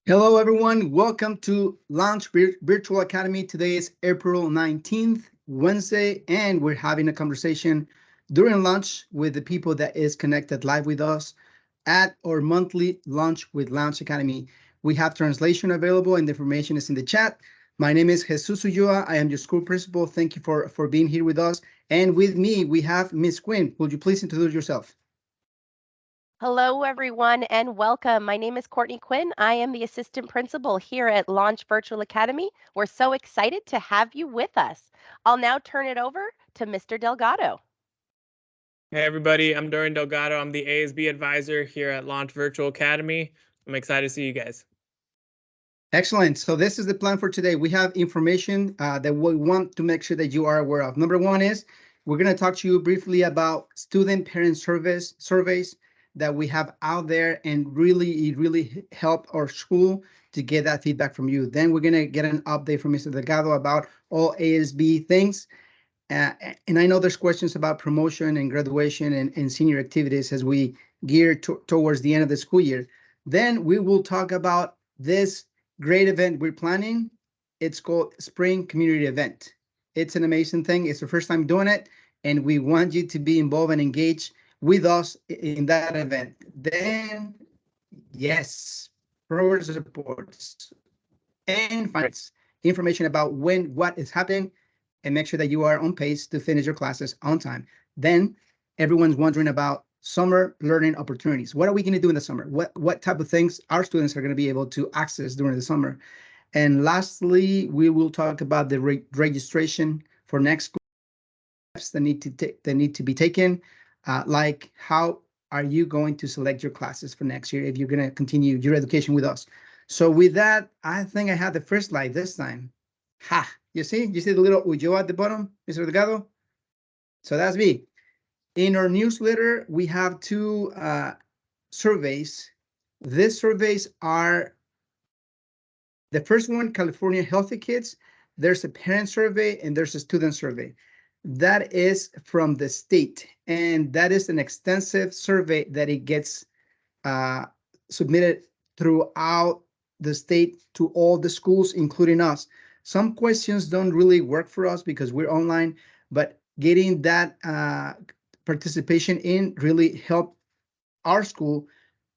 Hello, everyone. Welcome to Launch Virtual Academy. Today is April 19th, Wednesday, and we're having a conversation during lunch with the people that is connected live with us at our monthly Lunch with Launch Academy. We have translation available and the information is in the chat. My name is Jesus Ulloa. I am your school principal. Thank you for being here with us. And with me, we have Miss Quinn. Would you please introduce yourself? Hello, everyone, and welcome. My name is Courtney Quinn. I am the assistant principal here at Launch Virtual Academy. We're so excited to have you with us. I'll now turn it over to Mr. Delgado. Hey everybody, I'm Dorian Delgado. I'm the ASB advisor here at Launch Virtual Academy. I'm excited to see you guys. Excellent. So this is the plan for today. We have information that we want to make sure that you are aware of. Number one is we're going to talk to you briefly about student parent surveys that we have out there, and it really help our school to get that feedback from you. Then we're going to get an update from Mr. Delgado about all ASB things. And I know there's questions about promotion and graduation and senior activities as we gear towards the end of the school year. Then we will talk about this great event we're planning. It's called Spring Community Event. It's an amazing thing. It's the first time doing it, and we want you to be involved and engaged with us in that event. Then, yes, progress reports and finance information about when what is happening, and make sure that you are on pace to finish your classes on time. Then everyone's wondering about summer learning opportunities. What are we going to do in the summer? What type of things our students are going to be able to access during the summer? And lastly, we will talk about the registration for next school steps that need to be taken, like how are you going to select your classes for next year if you're going to continue your education with us. So with that, I think I had the first slide this time. Ha! You see the little Ulloa at the bottom, Mr. Delgado? So that's me. In our newsletter, we have two surveys. These surveys are the first one, California Healthy Kids. There's a parent survey and there's a student survey. That is from the state, and that is an extensive survey that it gets submitted throughout the state to all the schools, including us. Some questions don't really work for us because we're online, but getting that participation in really help our school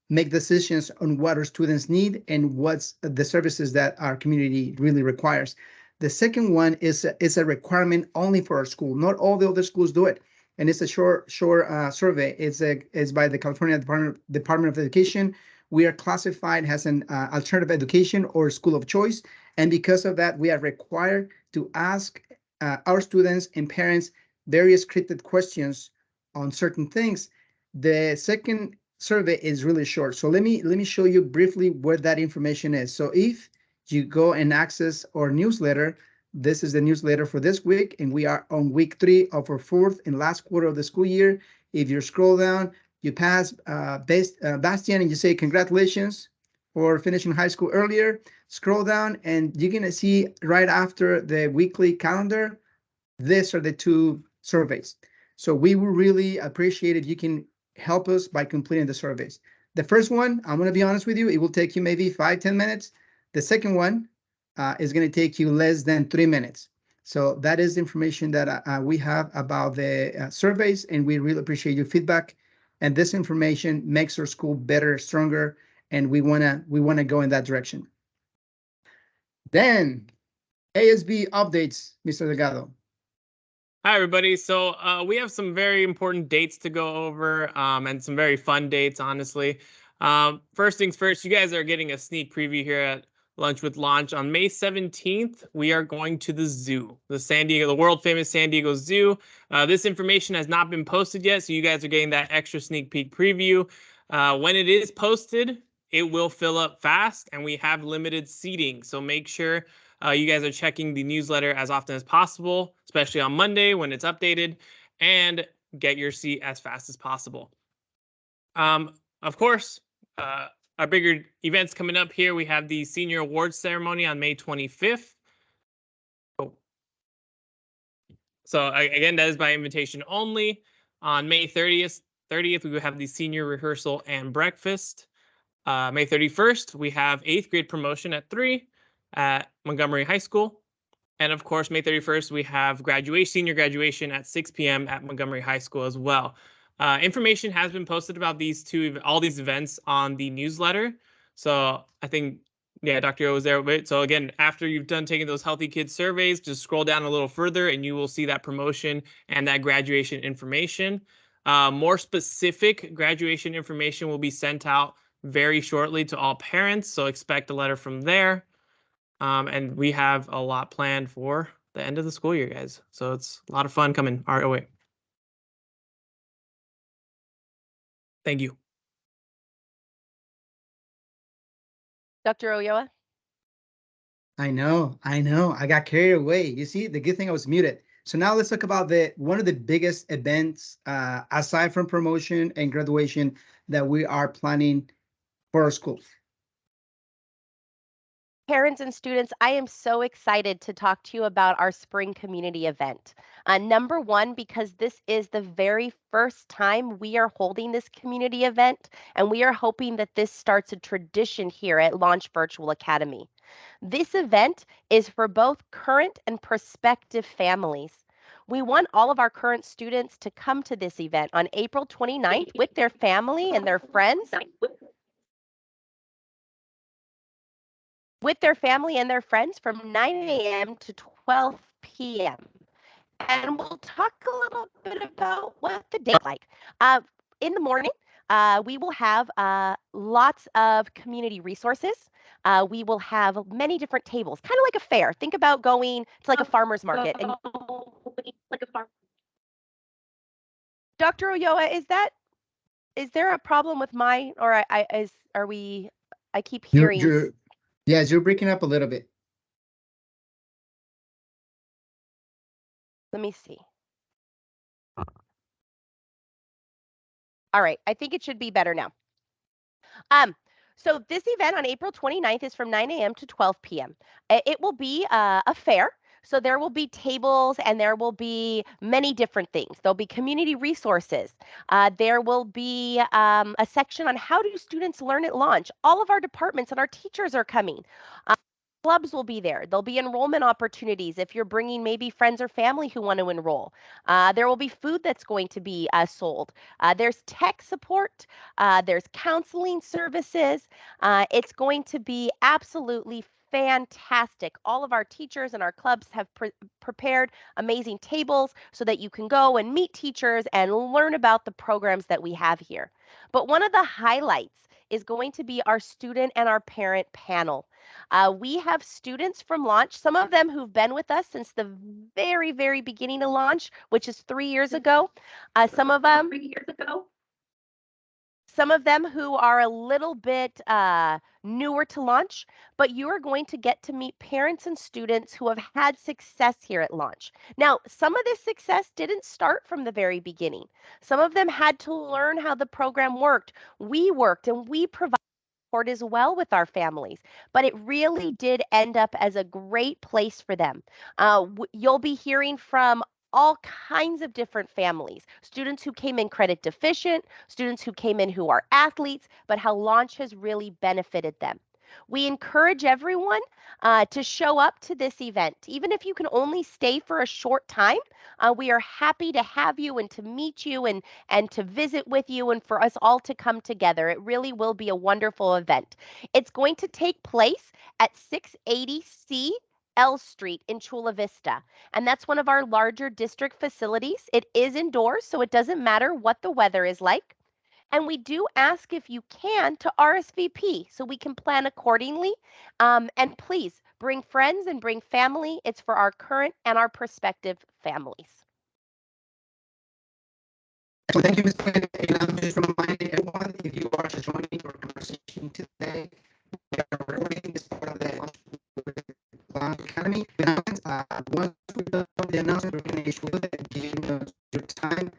make decisions on what our students need and what's the services that our community really requires. The second one is a requirement only for our school. Not all the other schools do it, and it's a short survey. It's by the California Department of Education. We are classified as an alternative education or school of choice, and because of that, we are required to ask our students and parents various scripted questions on certain things. The second survey is really short. So let me show you briefly where that information is. So if you go and access our newsletter, this is the newsletter for this week, and we are on week 3 of our 4th and last quarter of the school year. If you scroll down, you pass Bastian and you say congratulations for finishing high school earlier. Scroll down and you're gonna see right after the weekly calendar, these are the two surveys. So we will really appreciate if you can help us by completing the surveys. The first one, I'm going to be honest with you, it will take you maybe 5-10 minutes. The second one is going to take you less than 3 minutes. So that is information that we have about the surveys, and we really appreciate your feedback. And this information makes our school better, stronger, and we wanna go in that direction. Then ASB updates, Mr. Delgado. Hi everybody. So we have some very important dates to go over and some very fun dates, honestly. First things first, you guys are getting a sneak preview here at Lunch with Launch. On May 17th, we are going to the zoo, the world famous San Diego Zoo. This information has not been posted yet, so you guys are getting that extra sneak peek preview. When it is posted, it will fill up fast, and we have limited seating, so make sure you guys are checking the newsletter as often as possible, especially on Monday when it's updated, and get your seat as fast as possible. Of course, our bigger events coming up here. We have the senior awards ceremony on May 25th. So again, that is by invitation only. On May 30th, we will have the senior rehearsal and breakfast. May 31st, we have 8th grade promotion at 3 at Montgomery High School. And of course, May 31st, we have senior graduation at 6 p.m. at Montgomery High School as well. Information has been posted about all these events on the newsletter. So I think, yeah, Dr. O was there. So again, after you've done taking those Healthy Kids surveys, just scroll down a little further and you will see that promotion and that graduation information. More specific graduation information will be sent out very shortly to all parents. So expect a letter from there. And we have a lot planned for the end of the school year, guys. So it's a lot of fun coming our way. Thank you. Dr. Ulloa? I know. I got carried away. You see, the good thing I was muted. So now let's talk about one of the biggest events, aside from promotion and graduation, that we are planning for our school. Parents and students, I am so excited to talk to you about our spring community event. Number one, because this is the very first time we are holding this community event, and we are hoping that this starts a tradition here at Launch Virtual Academy. This event is for both current and prospective families. We want all of our current students to come to this event on April 29th with their family and their friends. From 9 a.m. to 12 p.m. And we'll talk a little bit about what the day is like. In the morning, we will have lots of community resources. We will have many different tables, kind of like a fair. Think about going to like a farmer's market. And Dr. Ulloa, is there a problem with my, or I keep hearing. Yes, you're breaking up a little bit. Let me see. All right, I think it should be better now. So this event on April 29th is from 9 a.m. to 12 p.m. It will be a fair. So there will be tables and there will be many different things. There'll be community resources. There will be a section on how do students learn at launch. All of our departments and our teachers are coming. Clubs will be there. There'll be enrollment opportunities if you're bringing maybe friends or family who want to enroll. There will be food that's going to be sold. There's tech support. There's counseling services. It's going to be absolutely fantastic. All of our teachers and our clubs have prepared amazing tables so that you can go and meet teachers and learn about the programs that we have here. But one of the highlights is going to be our student and our parent panel. We have students from Launch, some of them who've been with us since the very, very beginning of Launch, which is 3 years ago. Some of them who are a little bit newer to Launch, but you are going to get to meet parents and students who have had success here at Launch. Now, some of this success didn't start from the very beginning. Some of them had to learn how the program worked. We worked and we provided support as well with our families, but it really did end up as a great place for them. You'll be hearing from all kinds of different families, students who came in credit deficient, students who came in who are athletes, but how Launch has really benefited them. We encourage everyone to show up to this event. Even if you can only stay for a short time, we are happy to have you and to meet you and to visit with you and for us all to come together. It really will be a wonderful event. It's going to take place at 680 C L Street in Chula Vista. And that's one of our larger district facilities. It is indoors, so it doesn't matter what the weather is like. And we do ask if you can to RSVP so we can plan accordingly. And please bring friends and bring family. It's for our current and our prospective families. Thank you, Ms. Quinn. And I'm just reminding everyone, if you are just joining our conversation today, we are recording this part of the Launch Academy. Once we're done with the announcement, we're going to issue it, give you your time.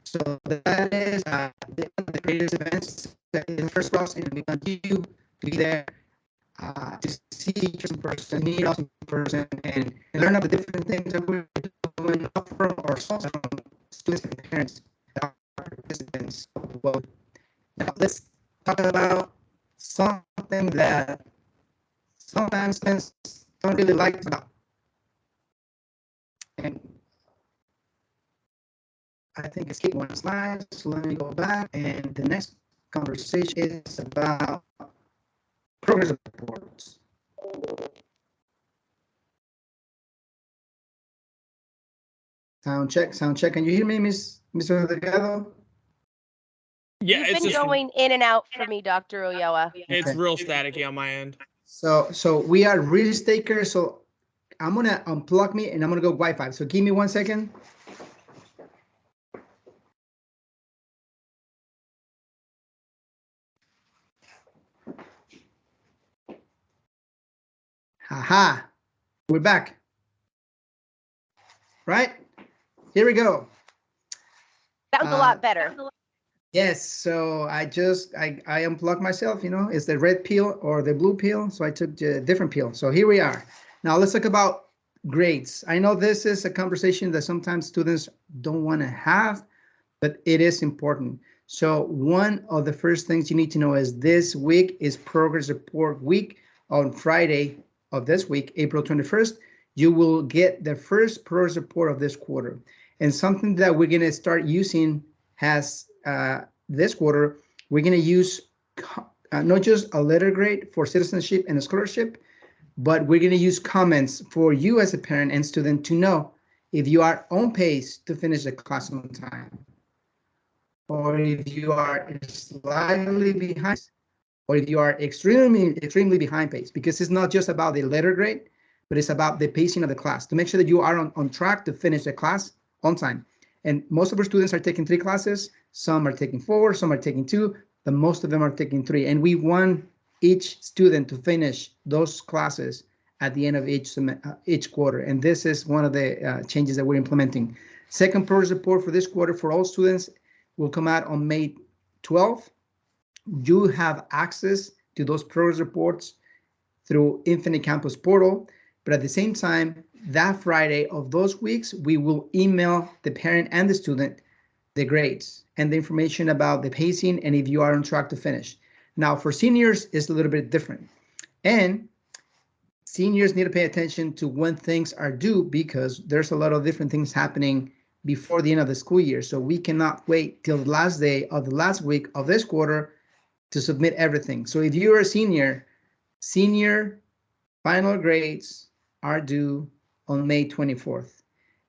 So that is the greatest events in the first class, and we continue to be there to see each person, meet us in person, and learn about the different things that we're doing up from ourselves, from students and parents that are participants. Well, Now let's talk about something that sometimes students don't really like about. And I think I skipped one slide, so let me go back. And the next conversation is about progress reports. Sound check, sound check. Can you hear me, Mr. Delgado? Yeah, You've it's been just going in and out for me, Dr. Ulloa. it's Okay. real staticky on my end. So we are risk takers. So I'm gonna unplug me and I'm gonna go Wi-Fi. So give me 1 second. Haha, we're back. Right? Here we go. Sounds a lot better. Yes, so I unplugged myself, you know, it's the red pill or the blue pill. So I took the different pill. So here we are. Now let's talk about grades. I know this is a conversation that sometimes students don't want to have, but it is important. So one of the first things you need to know is this week is progress report week. On Friday of this week, April 21st, you will get the first progress report of this quarter. And something that we're gonna start using has this quarter, we're gonna use not just a letter grade for citizenship and a scholarship, but we're gonna use comments for you as a parent and student to know if you are on pace to finish the class on time, or if you are slightly behind, or if you are extremely behind pace, because it's not just about the letter grade, but it's about the pacing of the class to make sure that you are on track to finish the class on time. And most of our students are taking 3 classes, some are taking 4, some are taking 2, but most of them are taking 3. And we want each student to finish those classes at the end of each quarter. And this is one of the changes that we're implementing. Second progress report for this quarter for all students will come out on May 12th. You have access to those progress reports through Infinite Campus portal, but at the same time, that Friday of those weeks, we will email the parent and the student the grades and the information about the pacing and if you are on track to finish. Now, for seniors, it's a little bit different. And seniors need to pay attention to when things are due because there's a lot of different things happening before the end of the school year. So we cannot wait till the last day of the last week of this quarter to submit everything. So if you're a senior final grades are due on May 24th,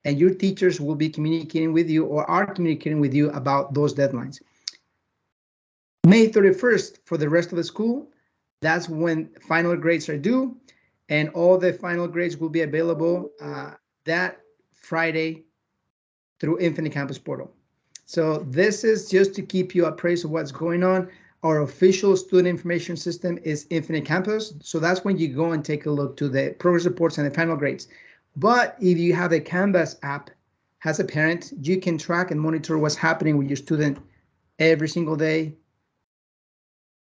and your teachers will be communicating with you or are communicating with you about those deadlines. May 31st for the rest of the school, that's when final grades are due, and all the final grades will be available that Friday through Infinite Campus portal. So this is just to keep you appraised of what's going on. Our official student information system is Infinite Campus. So that's when you go and take a look to the progress reports and the final grades. But if you have a Canvas app as a parent, you can track and monitor what's happening with your student every single day,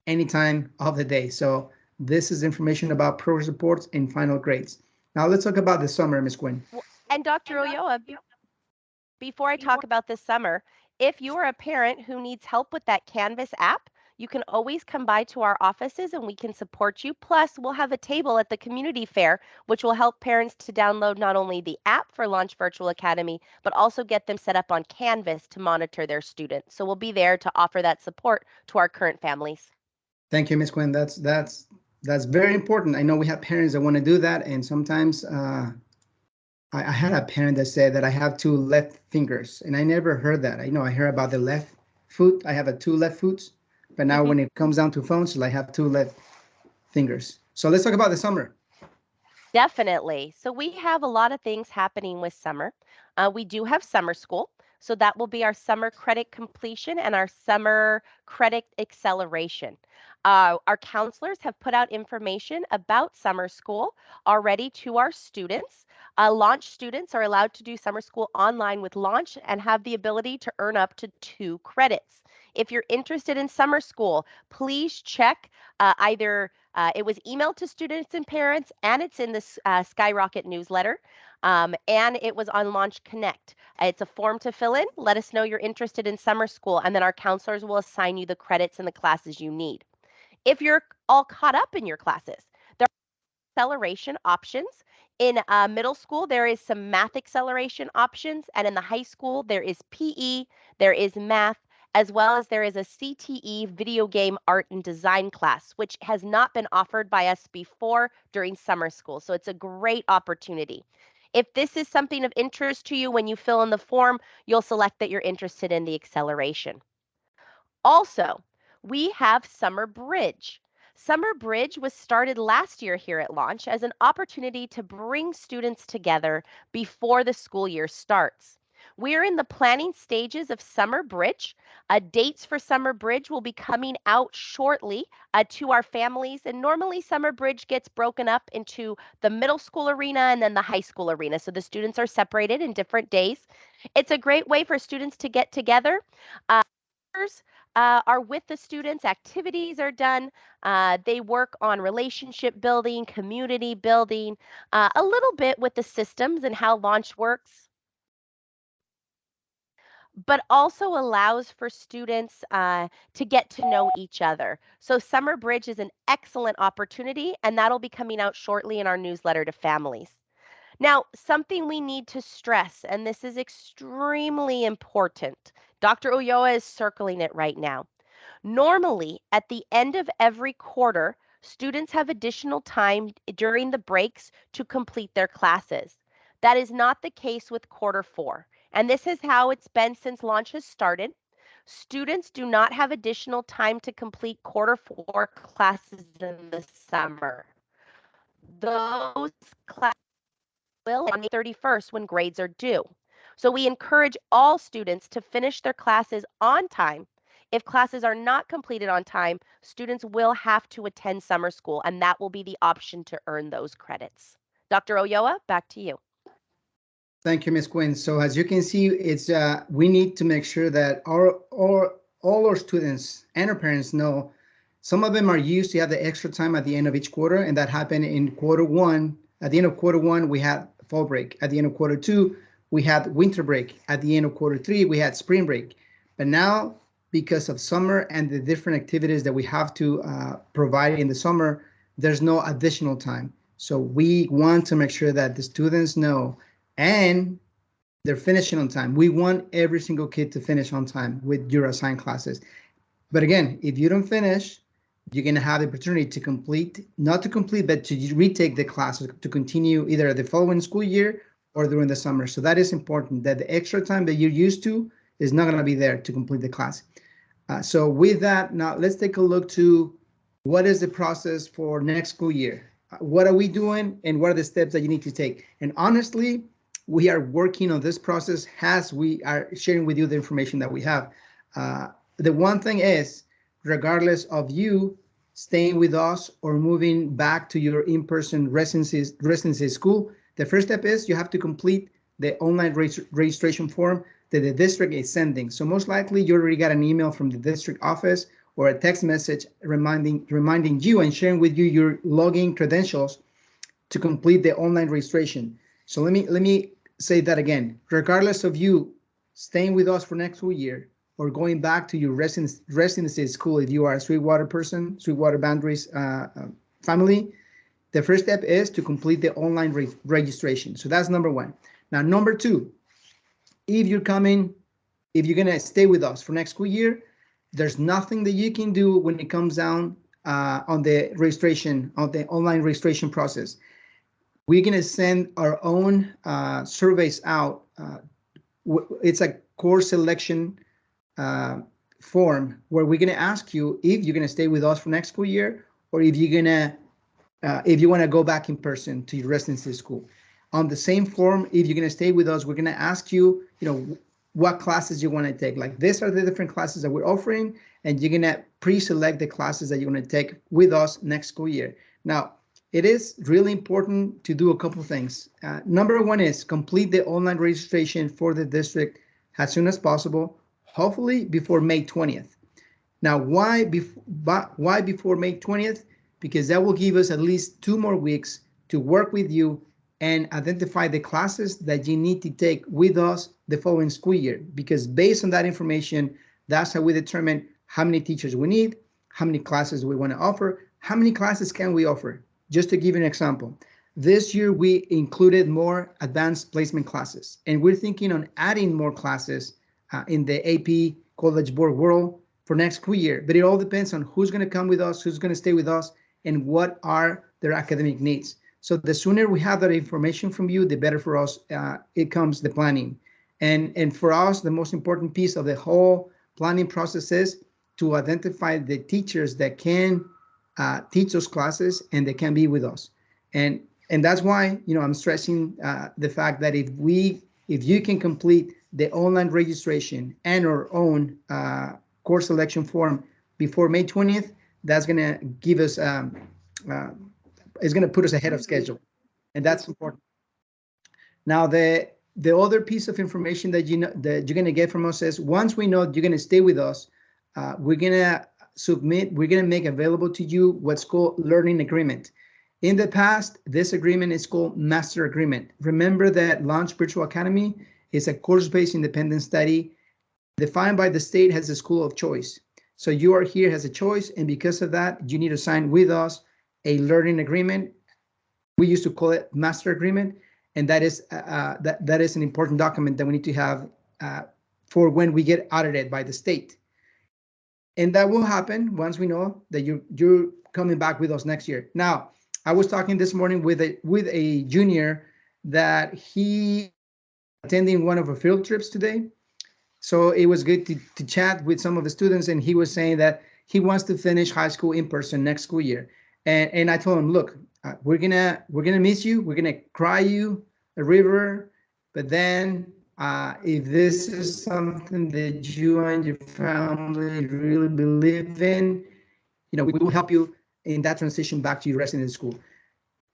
any time of the day. So this is information about progress reports and final grades. Now let's talk about the summer, Ms. Quinn. And Dr. Ulloa, before I talk about this summer, if you are a parent who needs help with that Canvas app, you can always come by to our offices and we can support you. Plus, we'll have a table at the community fair, which will help parents to download not only the app for Launch Virtual Academy, but also get them set up on Canvas to monitor their students. So we'll be there to offer that support to our current families. Thank you, Ms. Quinn. That's very important. I know we have parents that want to do that, and sometimes I had a parent that said that I have 2 left fingers, and I never heard that. I know I heard about the left foot. I have 2 left foots, but now when it comes down to phones, I have 2 left fingers. So let's talk about the summer. Definitely. So we have a lot of things happening with summer. We do have summer school. So that will be our summer credit completion and our summer credit acceleration. Our counselors have put out information about summer school already to our students. Launch students are allowed to do summer school online with Launch and have the ability to earn up to 2 credits. If you're interested in summer school, please check either it was emailed to students and parents, and it's in the Skyrocket newsletter. and it was on Launch Connect. It's a form to fill in. Let us know you're interested in summer school, and then our counselors will assign you the credits and the classes you need. If you're all caught up in your classes, there are acceleration options. In middle school, there is some math acceleration options, and in the high school, there is PE, there is math, as well as there is a CTE video game art and design class, which has not been offered by us before during summer school. So it's a great opportunity. If this is something of interest to you, when you fill in the form, you'll select that you're interested in the acceleration. Also, we have Summer Bridge. Summer Bridge was started last year here at Launch as an opportunity to bring students together before the school year starts. We're in the planning stages of Summer Bridge. Dates for Summer Bridge will be coming out shortly to our families. And normally Summer Bridge gets broken up into the middle school arena and then the high school arena. So the students are separated in different days. It's a great way for students to get together. Are with the students, activities are done. They work on relationship building, community building, a little bit with the systems and how Launch works, but also allows for students to get to know each other. So Summer Bridge is an excellent opportunity, and that'll be coming out shortly in our newsletter to families. Now, something we need to stress, and this is extremely important. Dr. Ulloa is circling it right now. Normally, at the end of every quarter, students have additional time during the breaks to complete their classes. That is not the case with quarter 4, and this is how it's been since Launch has started. Students do not have additional time to complete quarter 4 classes in the summer. Those classes will on the 31st when grades are due. So we encourage all students to finish their classes on time. If classes are not completed on time, students will have to attend summer school, and that will be the option to earn those credits. Dr. Ulloa, back to you. Thank you, Ms. Quinn. So as you can see, it's we need to make sure that all our students and our parents know. Some of them are used to have the extra time at the end of each quarter, and that happened in quarter 1. At the end of quarter 1, we had fall break. At the end of quarter 2, we had winter break. At the end of quarter 3, we had spring break. But now, because of summer and the different activities that we have to provide in the summer, there's no additional time. So we want to make sure that the students know and they're finishing on time. We want every single kid to finish on time with your assigned classes. But again, if you don't finish, you're going to have the opportunity to complete, not to complete, but to retake the classes to continue either the following school year or during the summer. So that is important, that the extra time that you're used to is not going to be there to complete the class. So with that, now let's take a look to what is the process for next school year. What are we doing and what are the steps that you need to take? And honestly, we are working on this process as we are sharing with you the information that we have. The one thing is, regardless of you staying with us or moving back to your in-person residency school, the first step is you have to complete the online registration form that the district is sending. So most likely you already got an email from the district office or a text message reminding you and sharing with you your login credentials to complete the online registration. So let me say that again. Regardless of you staying with us for next school year or going back to your residency school, if you are a Sweetwater person, Sweetwater Boundaries family, the first step is to complete the online registration. So that's number 1. Now, number 2, if you're going to stay with us for next school year, there's nothing that you can do when it comes down on the registration, on the online registration process. We're going to send our own surveys out. It's a course selection form where we're going to ask you if you're going to stay with us for next school year or if you're going to if you want to go back in person to your residency school. On the same form, if you're going to stay with us, we're going to ask you, what classes you want to take. Like, these are the different classes that we're offering, and you're going to pre-select the classes that you're going to take with us next school year. Now, it is really important to do a couple of things. Number 1 is complete the online registration for the district as soon as possible, hopefully before May 20th. Now, why before May 20th? Because that will give us at least 2 more weeks to work with you and identify the classes that you need to take with us the following school year. Because based on that information, that's how we determine how many teachers we need, how many classes we want to offer, how many classes can we offer. Just to give you an example, this year we included more advanced placement classes, and we're thinking on adding more classes in the AP College Board world for next school year. But it all depends on who's going to come with us, who's going to stay with us, and what are their academic needs. So the sooner we have that information from you, the better for us. It comes the planning. And for us, the most important piece of the whole planning process is to identify the teachers that can teach those classes and they can be with us. And that's why, I'm stressing the fact that if you can complete the online registration and our own course selection form before May 20th, that's going to give us is going to put us ahead of schedule, and that's important. Now, the other piece of information that that you're going to get from us is once we know you're going to stay with us, we're going to make available to you what's called learning agreement. In the past, this agreement is called master agreement. Remember that Launch Virtual Academy is a course-based independent study defined by the state as a school of choice. So you are here as a choice, and because of that, you need to sign with us a learning agreement. We used to call it master agreement, and that is that is an important document that we need to have for when we get audited by the state. And that will happen once we know that you're coming back with us next year. Now, I was talking this morning with a junior that he attending one of our field trips today. So it was good to chat with some of the students, and he was saying that he wants to finish high school in person next school year. And I told him, look, we're gonna miss you. We're gonna cry you a river, but then if this is something that you and your family really believe in, we will help you in that transition back to your resident school.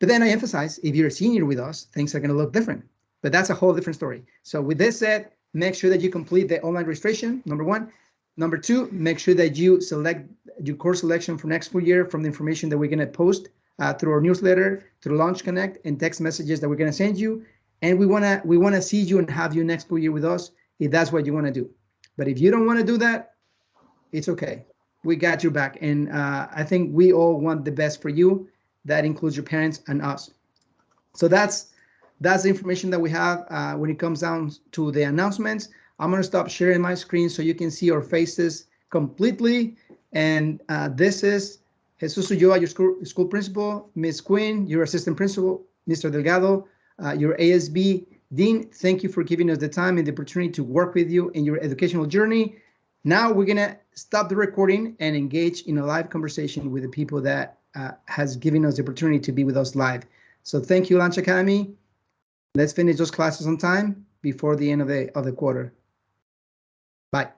But then I emphasize, if you're a senior with us, things are gonna look different. But that's a whole different story. So with this said, make sure that you complete the online registration, number one. Number two, make sure that you select your course selection for next school year from the information that we're going to post through our newsletter, through Launch Connect, and text messages that we're going to send you. And we want to see you and have you next school year with us if that's what you want to do. But if you don't want to do that, it's okay. We got your back. And I think we all want the best for you. That includes your parents and us. So that's the information that we have when it comes down to the announcements. I'm going to stop sharing my screen so you can see our faces completely. And this is Jesus Ulloa, your school principal, Ms. Quinn, your assistant principal, Mr. Delgado, your ASB dean. Thank you for giving us the time and the opportunity to work with you in your educational journey. Now we're going to stop the recording and engage in a live conversation with the people that has given us the opportunity to be with us live. So thank you, Launch Academy. Let's finish those classes on time before the end of the quarter. Bye.